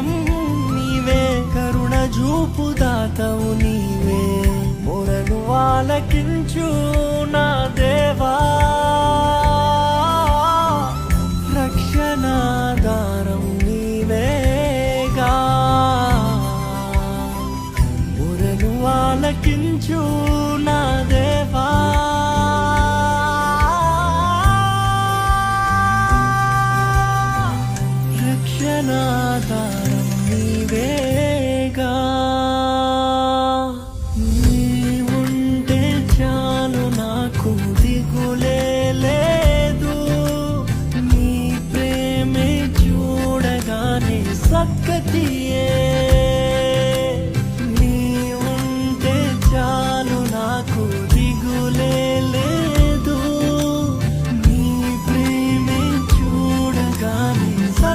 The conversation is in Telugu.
దైవం నీవే, కరుణ చూపు దాతవు నీవే, మొరను ఆలకించు నా దేవా, రక్షణాధారం నీవేగా, మొరను ఆలకించు నా దేవా. రక్షణాధారం నీవేగా, నీవుంటే చాలు నాకు దిగులే లేదు, నీ ప్రేమే చూడగానే సక్కతి